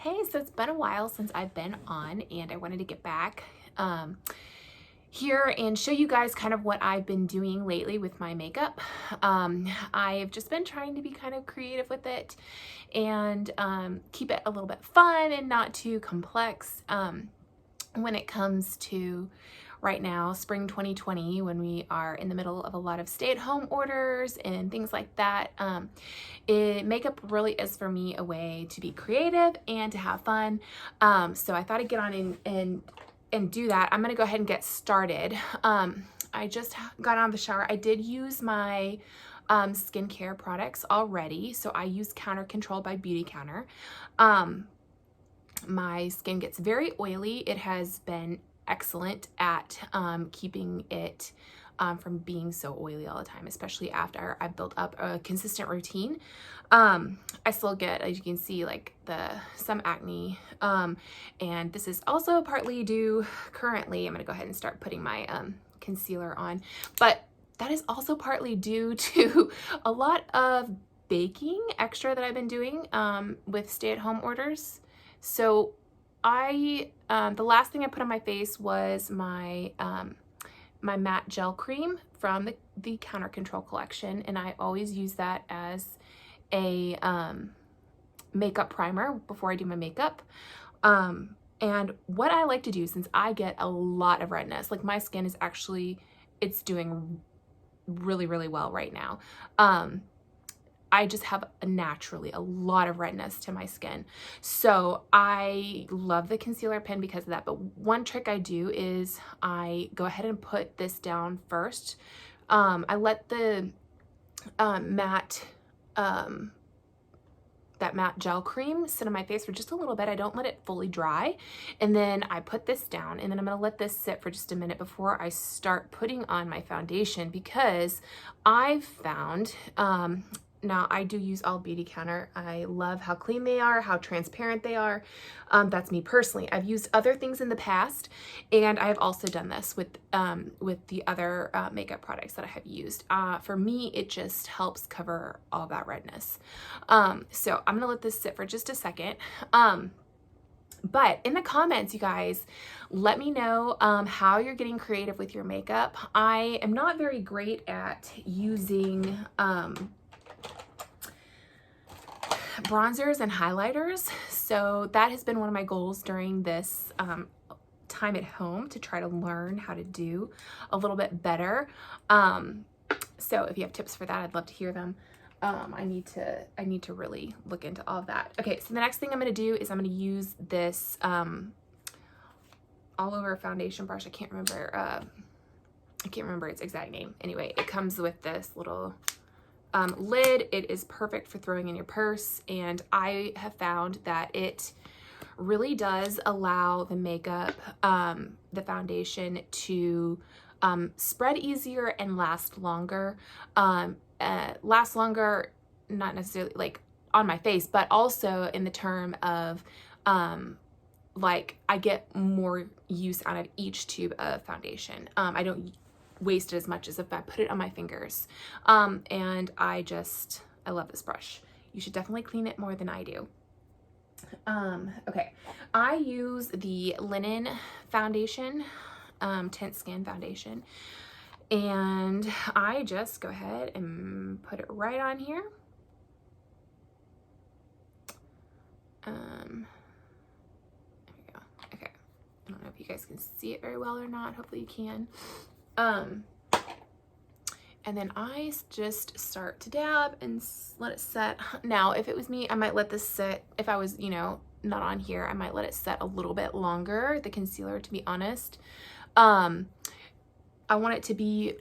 Hey, so it's been a while since I've been on, and I wanted to get back here and show you guys kind of what I've been doing lately with my makeup. I've just been trying to be kind of creative with it and keep it a little bit fun and not too complex when it comes to right now, spring 2020, when we are in the middle of a lot of stay-at-home orders and things like that. Makeup really is for me a way to be creative and to have fun. So I thought I'd get on and do that. I'm gonna go ahead and get started. I just got out of the shower. I did use my skincare products already. So I use Counter Control by Beautycounter. My skin gets very oily. It has been excellent at keeping it from being so oily all the time, especially after I've built up a consistent routine. I still get, as you can see, like some acne, and this is also partly due currently. I'm gonna go ahead and start putting my concealer on, but that is also partly due to a lot of baking extra that I've been doing with stay-at-home orders. So the last thing I put on my face was my my matte gel cream from the Counter Control collection, and I always use that as a makeup primer before I do my makeup. And what I like to do, since I get a lot of redness, like my skin is actually, it's doing really, really well right now. I just have naturally a lot of redness to my skin. So I love the concealer pen because of that. But one trick I do is I go ahead and put this down first. I let the that matte gel cream sit on my face for just a little bit. I don't let it fully dry. And then I put this down, and then I'm gonna let this sit for just a minute before I start putting on my foundation, because I've found, now I do use all Beautycounter. I love how clean they are, how transparent they are. That's me personally. I've used other things in the past, and I've also done this with the other makeup products that I have used. For me, it just helps cover all that redness. So I'm gonna let this sit for just a second. But in the comments, you guys, let me know how you're getting creative with your makeup. I am not very great at using bronzers and highlighters, so that has been one of my goals during this time at home, to try to learn how to do a little bit better. So if you have tips for that, I'd love to hear them. I need to really look into all of that. Okay, so the next thing I'm going to do is I'm going to use this all over foundation brush. I can't remember its exact name. Anyway, it comes with this little lid. It is perfect for throwing in your purse, and I have found that it really does allow the makeup, the foundation, to spread easier and last longer. Last longer, not necessarily like on my face, but also in the term of like I get more use out of each tube of foundation. I don't waste it as much as if I put it on my fingers. And I love this brush. You should definitely clean it more than I do. Okay, I use the Linen foundation, Tint Skin foundation, and I just go ahead and put it right on here. There we go. Okay, I don't know if you guys can see it very well or not. Hopefully you can. And then I just start to dab and let it set. Now, if it was me, I might let this sit. If I was, not on here, I might let it set a little bit longer, the concealer, to be honest. I want it to be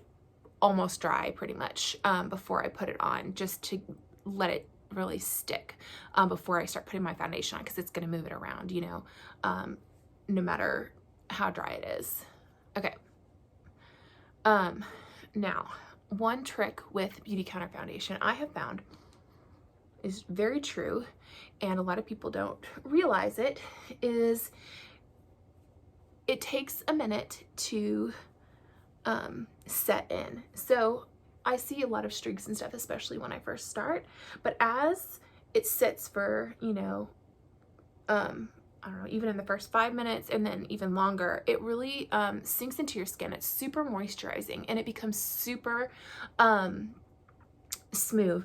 almost dry pretty much before I put it on, just to let it really stick before I start putting my foundation on, because it's going to move it around, no matter how dry it is. Okay. Now, one trick with Beautycounter foundation I have found is very true, and a lot of people don't realize it, is it takes a minute to set in. So I see a lot of streaks and stuff, especially when I first start, but as it sits for, I don't know, even in the first 5 minutes and then even longer, it really sinks into your skin. It's super moisturizing and it becomes super smooth.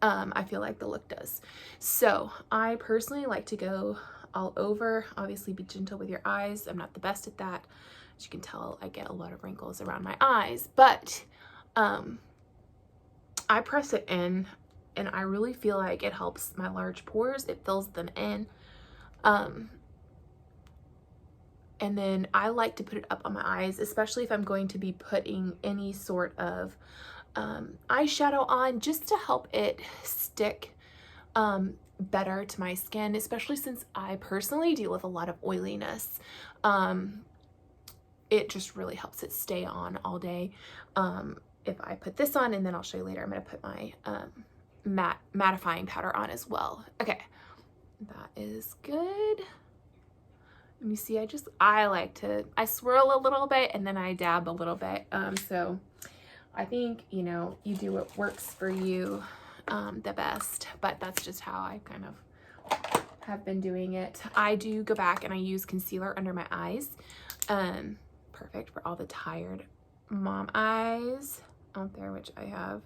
I feel like the look does. So I personally like to go all over. Obviously be gentle with your eyes. I'm not the best at that. As you can tell, I get a lot of wrinkles around my eyes, but I press it in and I really feel like it helps my large pores. It fills them in. And then I like to put it up on my eyes, especially if I'm going to be putting any sort of eyeshadow on, just to help it stick better to my skin, especially since I personally deal with a lot of oiliness. It just really helps it stay on all day. If I put this on, and then I'll show you later, I'm going to put my mattifying powder on as well. Okay, that is good. And you see, I swirl a little bit and then I dab a little bit. So I think, you know, you do what works for you the best, but that's just how I kind of have been doing it. I do go back and I use concealer under my eyes. Perfect for all the tired mom eyes out there, which I have.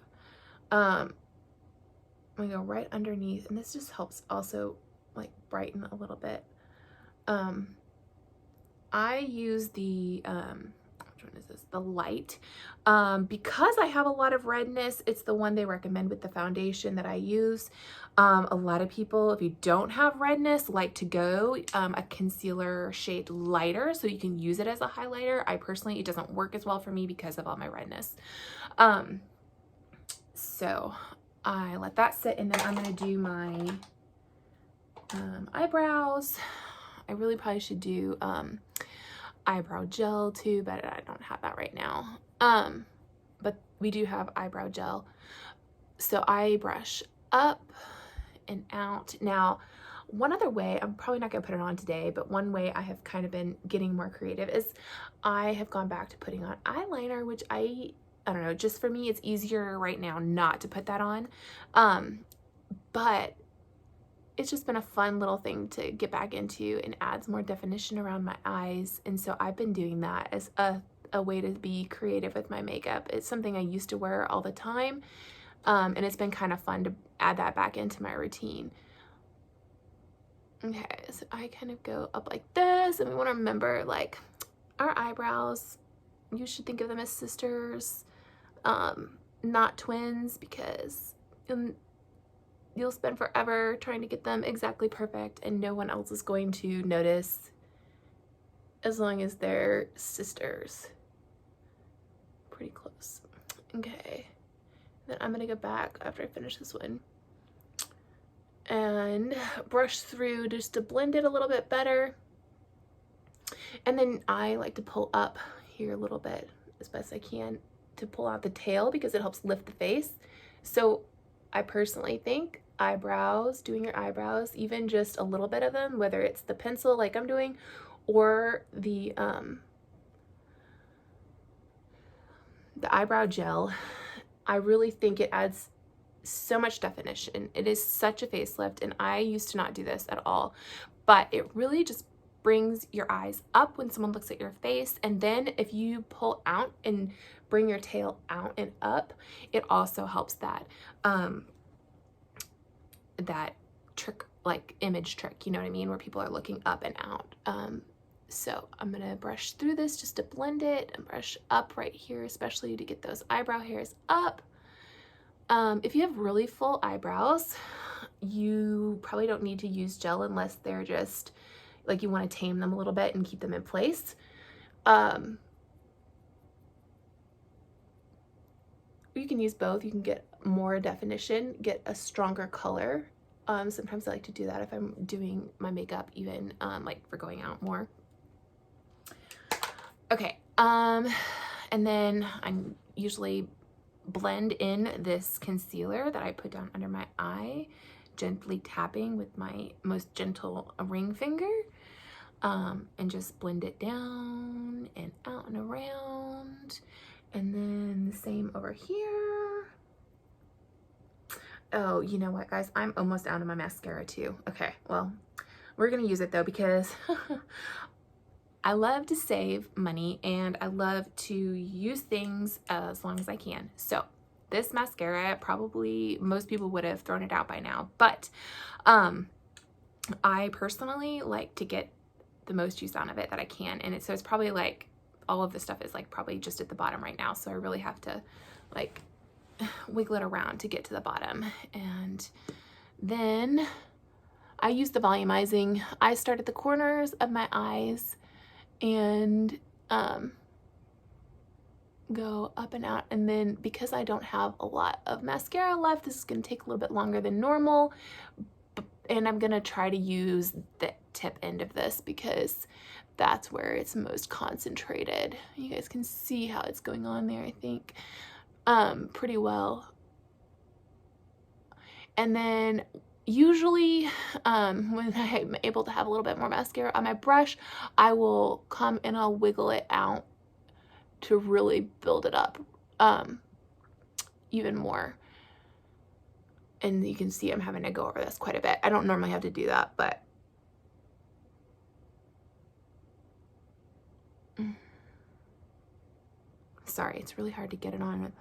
We go right underneath, and this just helps also like brighten a little bit. I use the which one is this? The light. Because I have a lot of redness, it's the one they recommend with the foundation that I use. A lot of people, if you don't have redness, like to go a concealer shade lighter so you can use it as a highlighter. I personally, it doesn't work as well for me because of all my redness. So I let that sit, and then I'm going to do my eyebrows. I really probably should do eyebrow gel too, but I don't have that right now. But we do have eyebrow gel. So I brush up and out. Now, one other way, I'm probably not gonna put it on today, but one way I have kind of been getting more creative is I have gone back to putting on eyeliner, which I don't know, just for me, it's easier right now not to put that on. But it's just been a fun little thing to get back into and adds more definition around my eyes. And so I've been doing that as a way to be creative with my makeup. It's something I used to wear all the time. And it's been kind of fun to add that back into my routine. Okay, so I kind of go up like this, and we want to remember, like, our eyebrows, you should think of them as sisters, not twins, because you'll spend forever trying to get them exactly perfect and no one else is going to notice as long as they're sisters. Pretty close. Okay. Then I'm gonna go back after I finish this one and brush through just to blend it a little bit better. And then I like to pull up here a little bit as best I can to pull out the tail because it helps lift the face. So I personally think eyebrows, doing your eyebrows, even just a little bit of them, whether it's the pencil like I'm doing or the eyebrow gel, I really think it adds so much definition. It is such a facelift, and I used to not do this at all, but it really just brings your eyes up when someone looks at your face. And then if you pull out and bring your tail out and up, it also helps that that trick, like image trick, you know what I mean, where people are looking up and out. So I'm gonna brush through this just to blend it and brush up right here, especially to get those eyebrow hairs up. If you have really full eyebrows, you probably don't need to use gel unless they're just like you want to tame them a little bit and keep them in place. You can use both. You can get more definition, get a stronger color. Sometimes I like to do that if I'm doing my makeup, even like for going out more. Okay, and then I usually blend in this concealer that I put down under my eye, gently tapping with my most gentle ring finger, and just blend it down and out and around. And then the same over here. Oh, you know what, guys? I'm almost out of my mascara too. Okay, well, we're gonna use it though because I love to save money and I love to use things as long as I can. So this mascara, probably most people would have thrown it out by now, but I personally like to get the most use out of it that I can. And so it's probably like all of the stuff is like probably just at the bottom right now. So I really have to like wiggle it around to get to the bottom. And then I use the volumizing. I start at the corners of my eyes and go up and out. And then because I don't have a lot of mascara left, this is going to take a little bit longer than normal. And I'm going to try to use the tip end of this because that's where it's most concentrated. You guys can see how it's going on there, I think, pretty well. And then usually when I'm able to have a little bit more mascara on my brush, I will come and I'll wiggle it out to really build it up even more. And you can see I'm having to go over this quite a bit. I don't normally have to do that, but sorry, it's really hard to get it on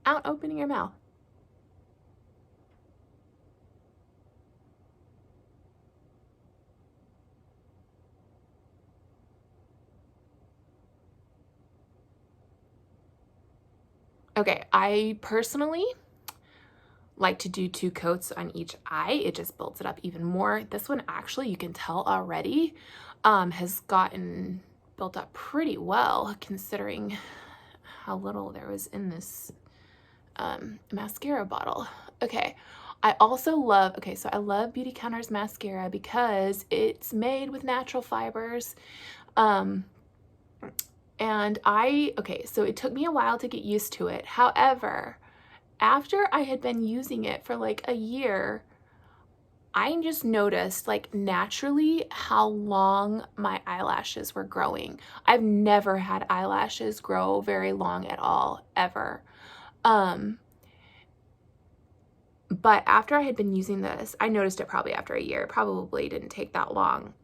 without opening your mouth. Okay, I personally like to do 2 coats on each eye. It just builds it up even more. This one actually, you can tell already, has gotten built up pretty well considering how little there was in this mascara bottle. Okay, I also love, so I love Beautycounter's mascara because it's made with natural fibers. And so it took me a while to get used to it. However, after I had been using it for like a year, I just noticed like naturally how long my eyelashes were growing. I've never had eyelashes grow very long at all, ever. But after I had been using this, I noticed it probably after a year. It probably didn't take that long.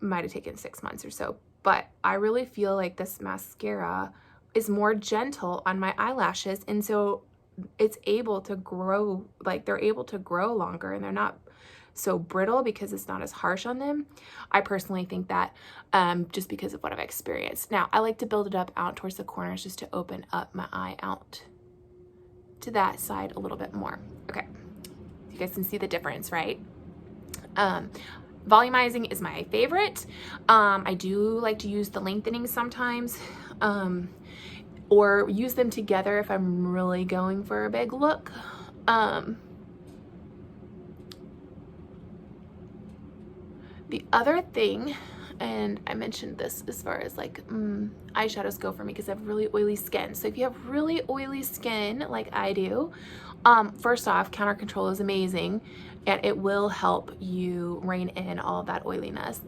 Might have taken 6 months or so. But I really feel like this mascara is more gentle on my eyelashes. And so it's able to grow, like they're able to grow longer and they're not so brittle because it's not as harsh on them. I personally think that just because of what I've experienced. Now, I like to build it up out towards the corners just to open up my eye out to that side a little bit more. Okay, you guys can see the difference, right? Volumizing is my favorite. I do like to use the lengthening sometimes, or use them together if I'm really going for a big look. The other thing, and I mentioned this as far as like eyeshadows go for me because I have really oily skin. So if you have really oily skin like I do, first off, Counter Control is amazing and it will help you rein in all of that oiliness.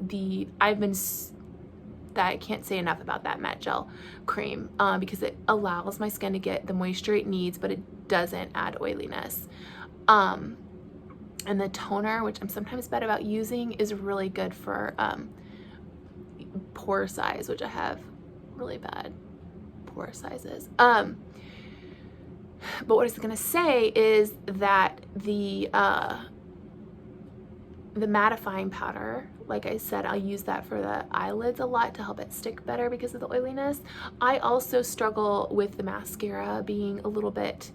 I can't say enough about that matte gel cream because it allows my skin to get the moisture it needs, but it doesn't add oiliness. And the toner, which I'm sometimes bad about using, is really good for pore size, which I have really bad pore sizes. But what I was gonna say is that the mattifying powder, like I said, I'll use that for the eyelids a lot to help it stick better because of the oiliness. I also struggle with the mascara being a little bit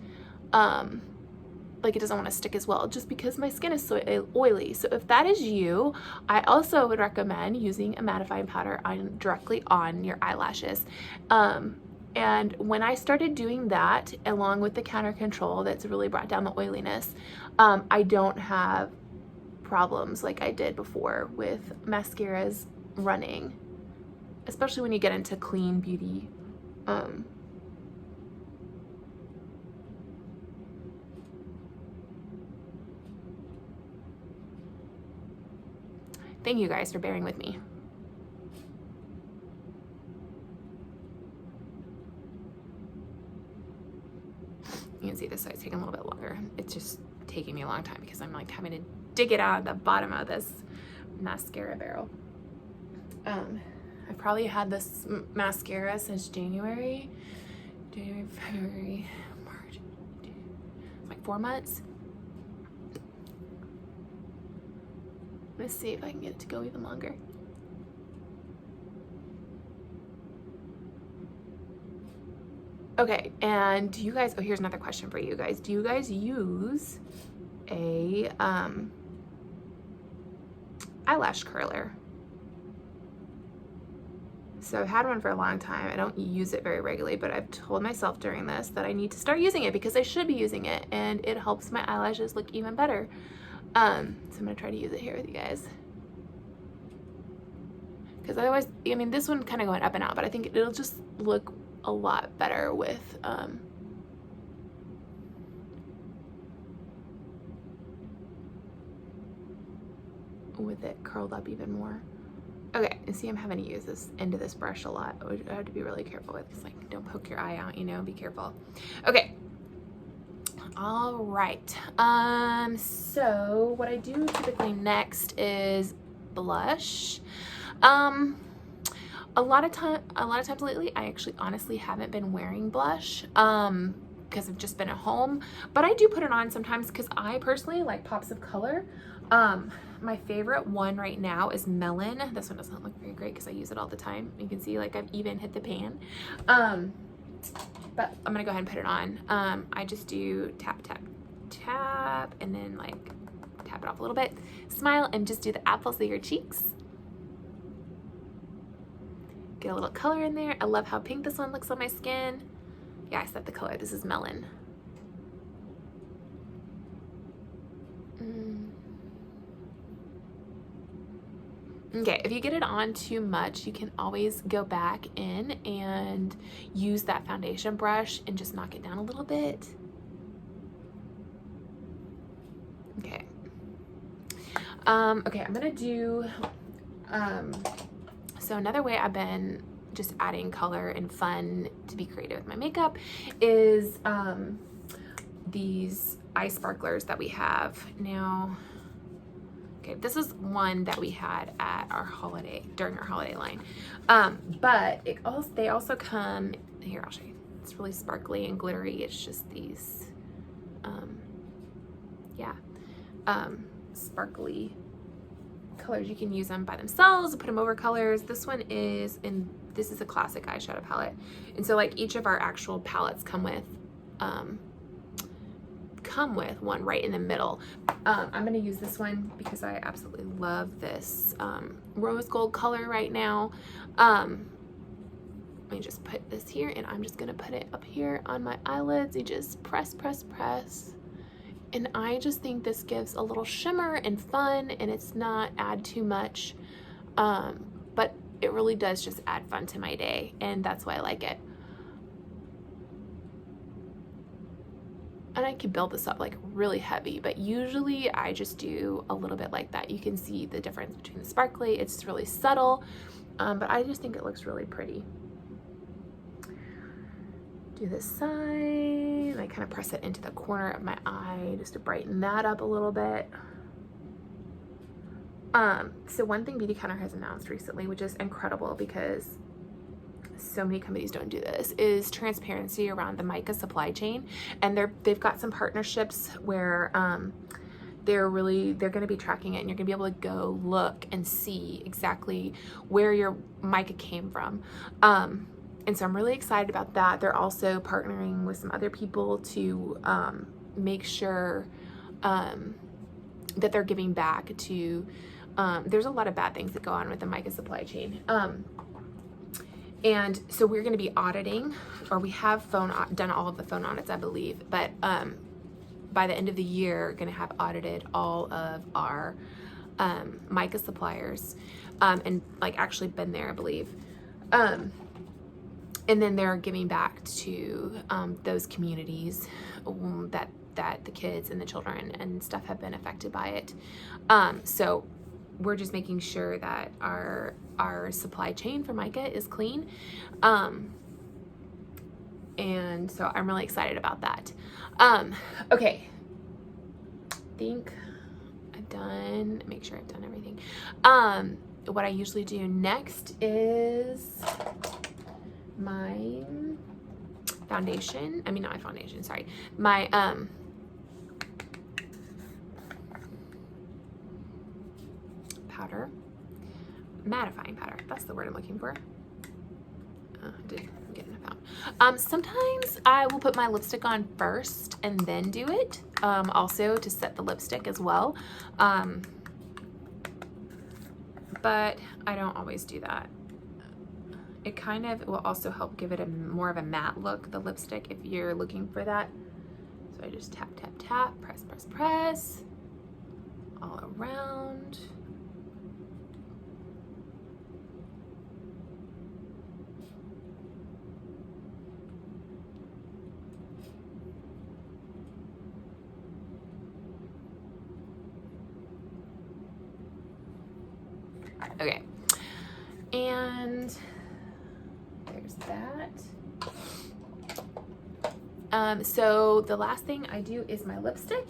like it doesn't want to stick as well just because my skin is so oily. So if that is you, I also would recommend using a mattifying powder directly on your eyelashes. And when I started doing that along with the Counter Control that's really brought down the oiliness, I don't have problems like I did before with mascaras running, especially when you get into clean beauty. Thank you guys for bearing with me. You can see this side's taking a little bit longer. It's just taking me a long time because I'm like having to dig it out of the bottom of this mascara barrel. I've probably had this mascara since January, February, March, like 4 months. Let's see if I can get it to go even longer. Okay, and do you guys, oh, here's another question for you guys. Do you guys use a eyelash curler? So I've had one for a long time. I don't use it very regularly, but I've told myself during this that I need to start using it because I should be using it, and it helps my eyelashes look even better. So I'm gonna try to use it here with you guys. Because otherwise, I mean, this one kind of going up and out, but I think it'll just look a lot better with it curled up even more. Okay, and see, I'm having to use this end of this brush a lot, which I have to be really careful with. It's like, don't poke your eye out, you know, be careful. Okay. All right. So what I do typically next is blush. A lot of times lately, I actually honestly haven't been wearing blush because I've just been at home, but I do put it on sometimes because I personally like pops of color. My favorite one right now is Melon. This one doesn't look very great because I use it all the time. You can see like I've even hit the pan. But I'm gonna go ahead and put it on. I just do tap, tap, tap, and then like tap it off a little bit. Smile and just do the apples of your cheeks. Get a little color in there. I love how pink this one looks on my skin. Yeah, I set the color. This is Melon. Okay, if you get it on too much, you can always go back in and use that foundation brush and just knock it down a little bit. Okay. Okay, I'm gonna do, so another way I've been just adding color and fun to be creative with my makeup is these eye sparklers that we have now. Okay, this is one that we had at our holiday, during our holiday line. But they also come, here, I'll show you. It's really sparkly and glittery. It's just these, sparkly colors. You can use them by themselves, put them over colors. This one is this is a classic eyeshadow palette. And so like each of our actual palettes come with one right in the middle. I'm gonna use this one because I absolutely love this rose gold color right now. Let me just put this here, and I'm just gonna put it up here on my eyelids. You just press, press, press. And I just think this gives a little shimmer and fun, and it's not add too much, but it really does just add fun to my day, and that's why I like it. And I can build this up like really heavy, but usually I just do a little bit like that. You can see the difference between the sparkly. It's really subtle, but I just think it looks really pretty. Do this side, and I kind of press it into the corner of my eye just to brighten that up a little bit. So one thing Beautycounter has announced recently, which is incredible because so many companies don't do this, is transparency around the mica supply chain. And they've got some partnerships where they're going to be tracking it, and you're going to be able to go look and see exactly where your mica came from. And so I'm really excited about that. They're also partnering with some other people to make sure that they're giving back to, there's a lot of bad things that go on with the mica supply chain. And so we're going to be auditing, or we have done all of the phone audits, I believe, but by the end of the year, going to have audited all of our mica suppliers, and like actually been there, I believe. And then they're giving back to those communities that the kids and the children and stuff have been affected by it. So we're just making sure that our supply chain for mica is clean. And so I'm really excited about that. Okay. I done. Make sure I've done everything. What I usually do next is my foundation. I mean, not my foundation, sorry. My, powder. Mattifying powder. That's the word I'm looking for. I didn't get enough out. Sometimes I will put my lipstick on first and then do it. Also to set the lipstick as well. But I don't always do that. It kind of will also help give it a more of a matte look, the lipstick, if you're looking for that. So I just tap, tap, tap, press, press, press, all around. Okay, and there's that. So the last thing I do is my lipstick,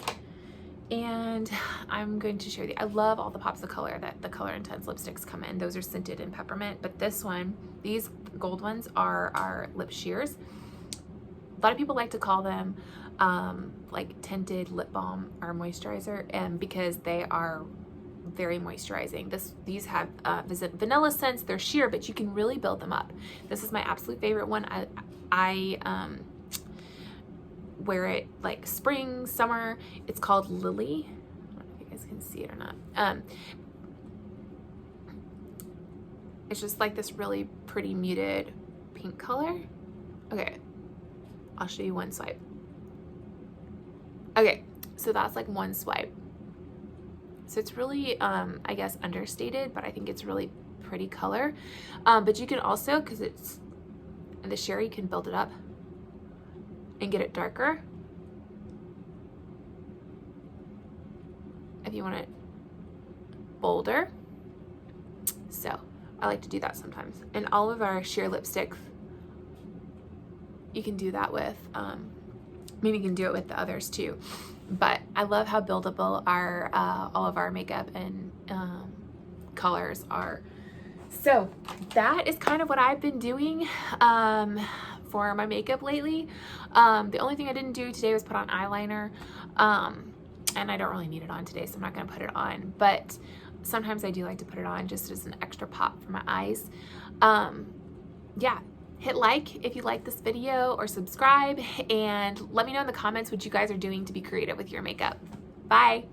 and I'm going to show you. I love all the pops of color that the Color Intense lipsticks come in. Those are scented in peppermint, but this one, these gold ones are our lip sheers. A lot of people like to call them like tinted lip balm or moisturizer, because they are very moisturizing. These have vanilla scents. They're sheer, but you can really build them up. This is my absolute favorite one. I wear it like spring, summer. It's called Lily. I don't know if you guys can see it or not. It's just like this really pretty muted pink color. Okay, I'll show you one swipe. Okay, so that's like one swipe. So it's really, I guess, understated, but I think it's really pretty color. But you can also, because it's the sherry, you can build it up and get it darker if you want it bolder. So I like to do that sometimes. And all of our sheer lipsticks, you can do that with, maybe you can do it with the others too. But I love how buildable our all of our makeup and colors are. So that is kind of what I've been doing for my makeup lately. The only thing I didn't do today was put on eyeliner, and I don't really need it on today, so I'm not going to put it on. But sometimes I do like to put it on just as an extra pop for my eyes. Yeah. Hit like if you like this video, or subscribe, and let me know in the comments what you guys are doing to be creative with your makeup. Bye.